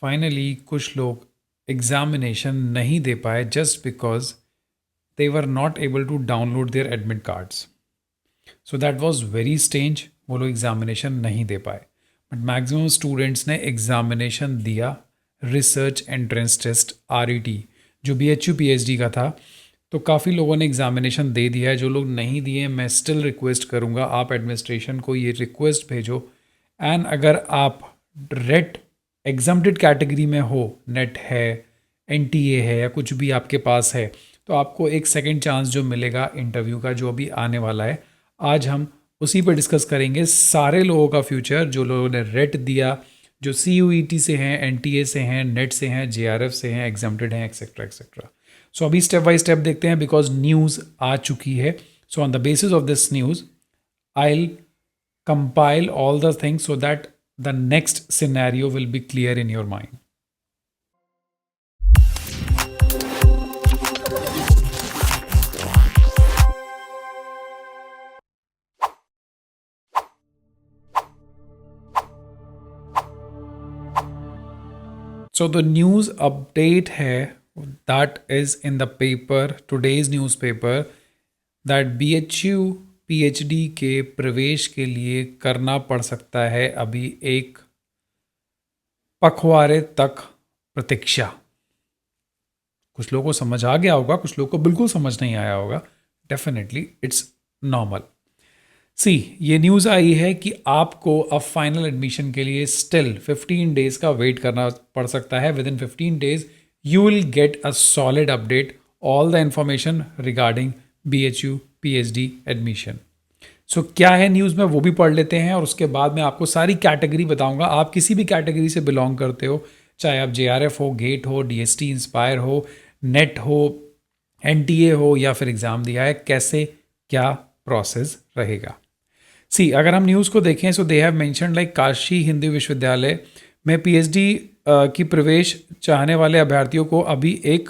Finally कुछ लोग examination नहीं दे पाए just because they were not able to download their admit cards. So that was very strange. वो लोग एग्जामिनेशन नहीं दे पाए बट मैक्सिमम स्टूडेंट्स ने एग्जामिनेशन दिया रिसर्च एंट्रेंस टेस्ट RET जो BHU PhD का था. तो काफ़ी लोगों ने एग्जामिनेशन दे दिया है. जो लोग नहीं दिए मैं स्टिल रिक्वेस्ट करूँगा आप एडमिनिस्ट्रेशन को ये रिक्वेस्ट भेजो. एंड अगर आप रेट एग्जाम्प्टेड कैटेगरी में हो, नेट है, NTA है या कुछ भी आपके पास है, तो आपको एक सेकंड चांस जो मिलेगा इंटरव्यू का जो अभी आने वाला है. आज हम उसी पर डिस्कस करेंगे सारे लोगों का फ्यूचर जो लोगों ने रेट दिया, जो CUET से हैं, NTA से हैं, नेट से हैं, JRF से हैं, एग्जाम्प्टेड हैं, एक्सेट्रा एक्सेट्रा. सो अभी स्टेप बाय स्टेप देखते हैं बिकॉज न्यूज़ आ चुकी है. So on the basis of this news I will compile all the things so that the next scenario will be clear in your mind. So the news update है that is in the paper, today's newspaper, that BHU PhD के प्रवेश के लिए करना पड़ सकता है अभी एक पखवाड़े तक प्रतीक्षा. कुछ लोगों को समझ आ गया होगा, कुछ लोगों को बिल्कुल समझ नहीं आया होगा. Definitely it's normal. सी ये न्यूज़ आई है कि आपको अब फाइनल एडमिशन के लिए स्टिल 15 डेज़ का वेट करना पड़ सकता है. Within 15 days you will get a solid update all the information regarding BHU PhD admission. So क्या है न्यूज़ में वो भी पढ़ लेते हैं और उसके बाद मैं आपको सारी कैटेगरी बताऊंगा. आप किसी भी कैटेगरी से बिलोंग करते हो, चाहे आप JRF हो, गेट हो, DST इंस्पायर हो, नेट हो, NTA हो या फिर एग्ज़ाम दिया है, कैसे क्या प्रोसेस रहेगा. सी अगर हम न्यूज़ को देखें so they have mentioned like Kashi Hindu Vishwavidyalaya में PhD की प्रवेश चाहने वाले अभ्यर्थियों को अभी एक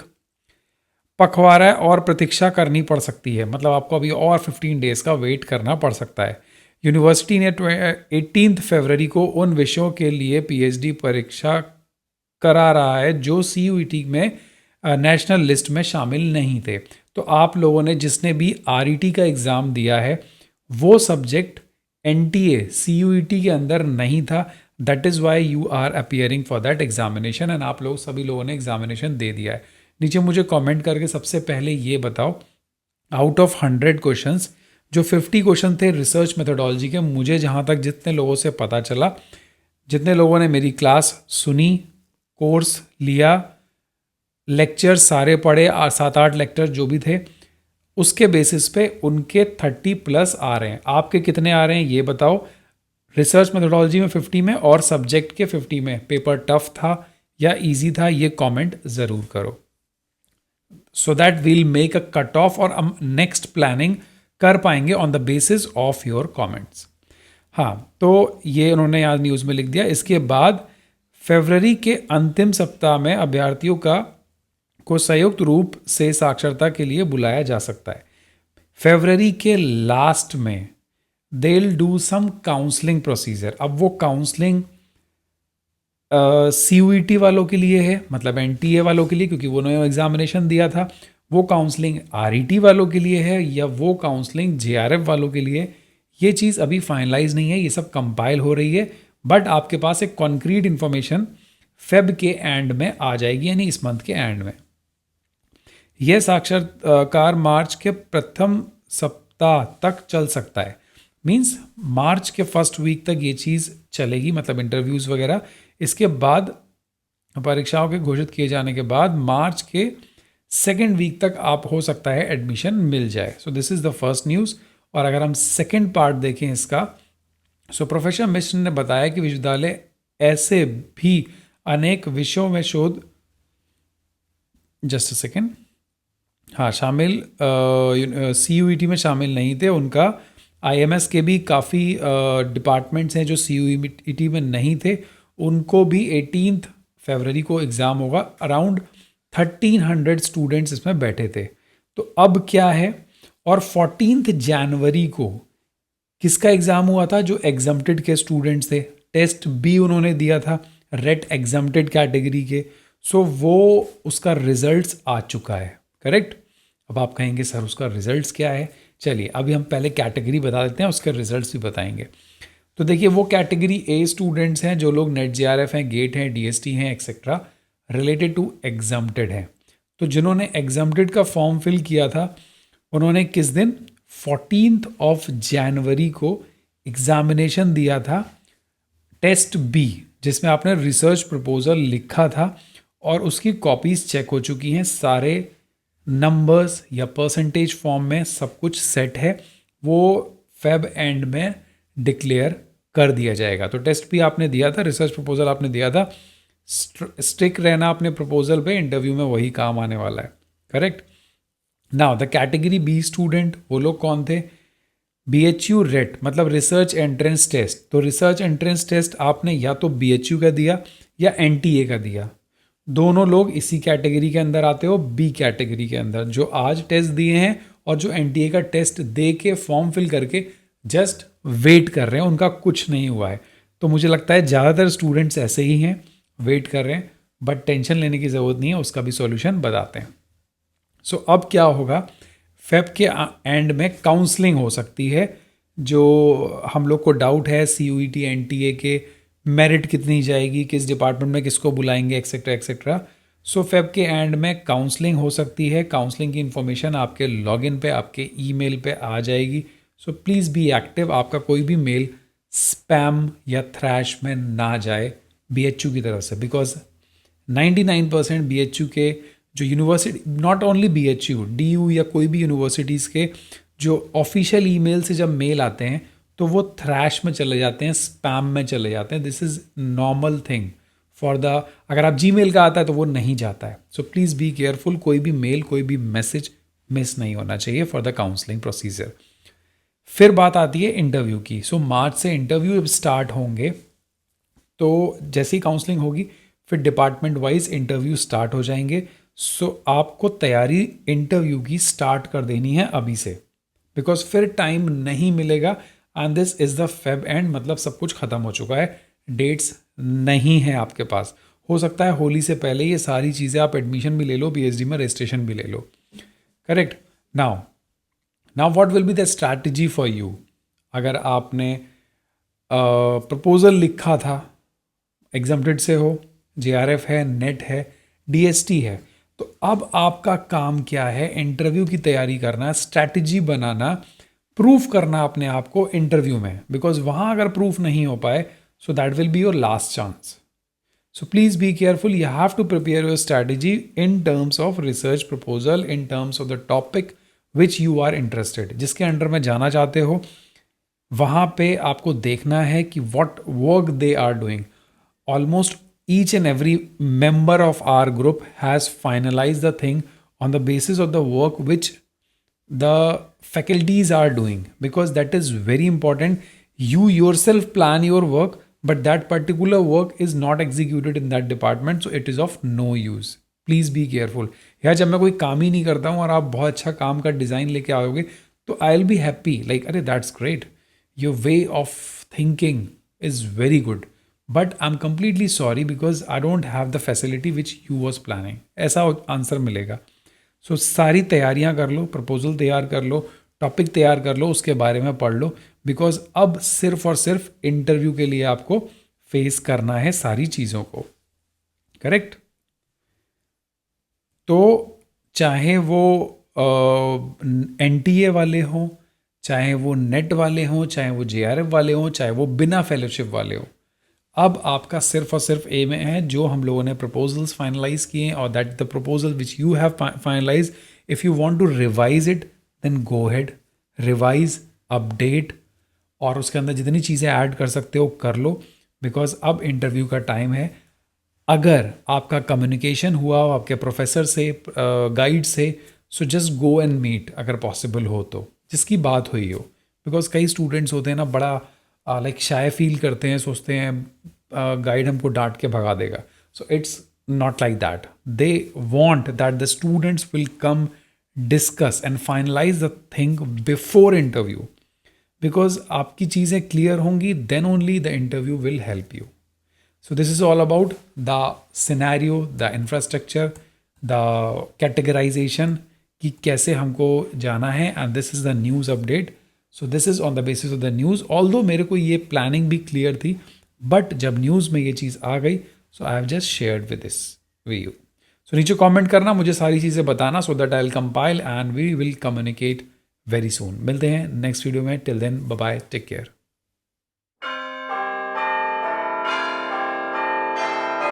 पखवाड़ा और प्रतीक्षा करनी पड़ सकती है. मतलब आपको अभी और 15 डेज़ का वेट करना पड़ सकता है. यूनिवर्सिटी ने 18 फरवरी को उन विषयों के लिए PhD परीक्षा करा रहा है जो CUET में नेशनल लिस्ट में शामिल नहीं थे. तो आप लोगों ने जिसने भी RET का एग्ज़ाम दिया है वो सब्जेक्ट NTA CUET के अंदर नहीं था. That is why you are appearing for that examination. And आप लोग सभी लोगों ने एग्जामिनेशन दे दिया है. नीचे मुझे कमेंट करके सबसे पहले ये बताओ, आउट ऑफ 100 क्वेश्चंस जो 50 क्वेश्चन थे रिसर्च मेथोडोलॉजी के, मुझे जहाँ तक जितने लोगों से पता चला, जितने लोगों ने मेरी क्लास सुनी, कोर्स लिया, लेक्चर सारे पढ़े, 7-8 लेक्चर जो भी थे, उसके बेसिस पे उनके 30+ आ रहे हैं. आपके कितने आ रहे हैं ये बताओ. रिसर्च मेथोडोलॉजी में 50 में और सब्जेक्ट के 50 में. पेपर टफ था या इजी था ये कमेंट ज़रूर करो. So that will make a cut off और हम नेक्स्ट प्लानिंग कर पाएंगे on the basis of your comments. हाँ, तो ये उन्होंने यहाँ न्यूज़ में लिख दिया. इसके बाद फरवरी के अंतिम सप्ताह में अभ्यर्थियों को संयुक्त रूप से साक्षरता के लिए बुलाया जा सकता है. फरवरी के लास्ट में they will do some counselling procedure. अब वो काउंसलिंग CUET वालों के लिए है, मतलब NTA वालों के लिए क्योंकि वो उन्होंने एग्जामिनेशन दिया था. वो काउंसलिंग RET वालों के लिए है या वो काउंसलिंग JRF वालों के लिए, ये चीज़ अभी फाइनलाइज नहीं है. ये सब कंपाइल हो रही है. बट आपके पास एक कॉन्क्रीट इन्फॉर्मेशन फेब के एंड में आ जाएगी, यानी इस मंथ के एंड में. यह साक्षरकार मार्च के प्रथम सप्ताह तक चल सकता है. मीन्स मार्च के फर्स्ट वीक तक ये चीज़ चलेगी, मतलब इंटरव्यूज़ वगैरह. इसके बाद परीक्षाओं के घोषित किए जाने के बाद मार्च के सेकेंड वीक तक आप हो सकता है एडमिशन मिल जाए. So this is the first news. और अगर हम सेकेंड पार्ट देखें इसका, सो प्रोफेसर मिश्र ने बताया कि विश्वविद्यालय ऐसे भी अनेक विषयों में शोध जस्ट अ सेकेंड शामिल CUET में शामिल नहीं थे. उनका IMS के भी काफ़ी डिपार्टमेंट्स हैं जो CUET में नहीं थे, उनको भी 18 फरवरी को एग्ज़ाम होगा. अराउंड 1300 स्टूडेंट्स इसमें बैठे थे. तो अब क्या है, और 14 जनवरी को किसका एग्ज़ाम हुआ था, जो एग्जम्प्टेड के स्टूडेंट्स थे. टेस्ट भी उन्होंने दिया था, रेट एग्जम्प्टेड कैटेगरी के, सो वो उसका रिजल्ट्स आ चुका है, करेक्ट। अब आप कहेंगे सर उसका रिजल्ट्स क्या है, चलिए अभी हम पहले कैटेगरी बता देते हैं, उसके रिजल्ट्स भी बताएंगे। तो देखिए वो कैटेगरी ए स्टूडेंट्स हैं जो लोग नेट जेआरएफ हैं, गेट हैं, डीएसटी हैं एक्सेट्रा, रिलेटेड टू एग्जम्प्टेड हैं। तो जिन्होंने एग्जम्प्टेड का फॉर्म फिल किया था उन्होंने किस दिन 14th ऑफ जनवरी को एग्जामिनेशन दिया था, टेस्ट बी, जिसमें आपने रिसर्च प्रपोजल लिखा था और उसकी कॉपीज चेक हो चुकी हैं, सारे नंबर्स या परसेंटेज फॉर्म में सब कुछ सेट है, वो फेब एंड में डिक्लेयर कर दिया जाएगा। तो टेस्ट भी आपने दिया था, रिसर्च प्रपोजल आपने दिया था, स्टिक रहना अपने प्रपोजल पे, इंटरव्यू में वही काम आने वाला है, correct. Now the category B student, वो लोग कौन थे, BHU रेट मतलब रिसर्च एंट्रेंस टेस्ट। तो रिसर्च एंट्रेंस टेस्ट आपने या तो BHU का दिया या NTA का दिया, दोनों लोग इसी कैटेगरी के अंदर आते हो, बी कैटेगरी के अंदर, जो आज टेस्ट दिए हैं और जो NTA का टेस्ट दे के फॉर्म फिल करके जस्ट वेट कर रहे हैं, उनका कुछ नहीं हुआ है। तो मुझे लगता है ज़्यादातर स्टूडेंट्स ऐसे ही हैं, वेट कर रहे हैं, बट टेंशन लेने की ज़रूरत नहीं है, उसका भी सॉल्यूशन बताते हैं। सो अब क्या होगा, फेब के एंड में काउंसलिंग हो सकती है, जो हम लोग को डाउट है CUET NTA के मेरिट कितनी जाएगी, किस डिपार्टमेंट में किसको बुलाएंगे एक्सेट्रा एक्सेट्रा। सो फेब के एंड में काउंसलिंग हो सकती है, काउंसलिंग की इन्फॉर्मेशन आपके लॉगिन पे, आपके ईमेल पे आ जाएगी। सो प्लीज़ बी एक्टिव, आपका कोई भी मेल स्पैम या थ्रैश में ना जाए BHU की तरफ से, बिकॉज 99% BHU के जो university, not only BHU, DU या कोई भी यूनिवर्सिटीज़ के जो ऑफिशियल ईमेल से जब मेल आते हैं तो वो थ्रैश में चले जाते हैं, स्पैम में चले जाते हैं। This is normal thing for the, अगर आप Gmail का आता है तो वो नहीं जाता है। सो प्लीज़ बी केयरफुल, कोई भी मेल, कोई भी मैसेज मिस नहीं होना चाहिए फॉर द काउंसलिंग प्रोसीजर। फिर बात आती है इंटरव्यू की। सो मार्च से इंटरव्यू स्टार्ट होंगे, तो जैसे ही काउंसलिंग होगी फिर डिपार्टमेंट वाइज इंटरव्यू स्टार्ट हो जाएंगे। सो आपको तैयारी इंटरव्यू की स्टार्ट कर देनी है अभी से, बिकॉज फिर टाइम नहीं मिलेगा। And this is the Feb and, मतलब सब कुछ ख़त्म हो चुका है, डेट्स नहीं है आपके पास। हो सकता है होली से पहले ये सारी चीज़ें, आप एडमिशन भी ले लो, PhD में रजिस्ट्रेशन भी ले लो, correct. Now what will be the strategy for you. अगर आपने प्रपोजल लिखा था, एग्जम्प्टेड से हो, JRF है, नेट है, DST है, तो अब आपका काम क्या है, इंटरव्यू की तैयारी करना, स्ट्रैटेजी बनाना, प्रूफ करना अपने आप को इंटरव्यू में, बिकॉज वहाँ अगर प्रूफ नहीं हो पाए so that will be your last chance. So please be careful, you have to prepare your strategy in terms of research proposal, in terms of the topic which you are interested, जिसके under में जाना चाहते हो। वहाँ पे आपको देखना है कि what work they are doing. Almost each and every member of our group has finalized the thing on the basis of the work which the faculties are doing, because that is very important. You yourself plan your work, but that particular work is not executed in that department, so it is of no use. Please be careful. यार जब मैं कोई काम ही नहीं करता हूँ और आप बहुत अच्छा काम का डिज़ाइन लेके आओगे तो I will be happy, like अरे that's great, your way of thinking is very good, but I am completely sorry because I don't have the facility which you was planning, ऐसा आंसर मिलेगा। So सारी तैयारियां कर लो, proposal तैयार कर लो, topic तैयार कर लो, उसके बारे में पढ़ लो, बिकॉज अब सिर्फ और सिर्फ इंटरव्यू के लिए आपको फेस करना है सारी चीज़ों को, करेक्ट। तो चाहे वो NTA वाले हों, चाहे वो नेट वाले हों, चाहे वो JRF वाले हों, चाहे वो बिना फेलोशिप वाले हों, अब आपका सिर्फ और सिर्फ एम है जो हम लोगों ने प्रपोजल्स फाइनलाइज किए हैं, और that the proposal which you have finalise, if you want to revise it then go head, revise, update, और उसके अंदर जितनी चीज़ें ऐड कर सकते हो कर लो, बिकॉज अब इंटरव्यू का टाइम है। अगर आपका कम्युनिकेशन हुआ हो आपके प्रोफेसर से, गाइड से, so just go and meet अगर पॉसिबल हो तो, जिसकी बात हुई हो, बिकॉज कई स्टूडेंट्स होते हैं ना, बड़ा लाइक शाय फील करते हैं, सोचते हैं गाइड हमको डांट के भगा देगा। So it's not like that, they want that the students will come discuss and finalise the thing before interview, because आपकी चीज़ें क्लियर होंगी then only the interview will help you. So this is all about the scenario, the infrastructure, the categorization कि कैसे हमको जाना है, and this is the news update. So this is on the basis of the news. Although मेरे को ये planning भी clear थी, but जब news में ये चीज़ आ गई, so I have just shared with this with you. So नीचे comment करना, मुझे सारी चीज़ें बताना, so that I'll compile and we will communicate very soon. मिलते हैं next video में. Till then, bye bye, take care.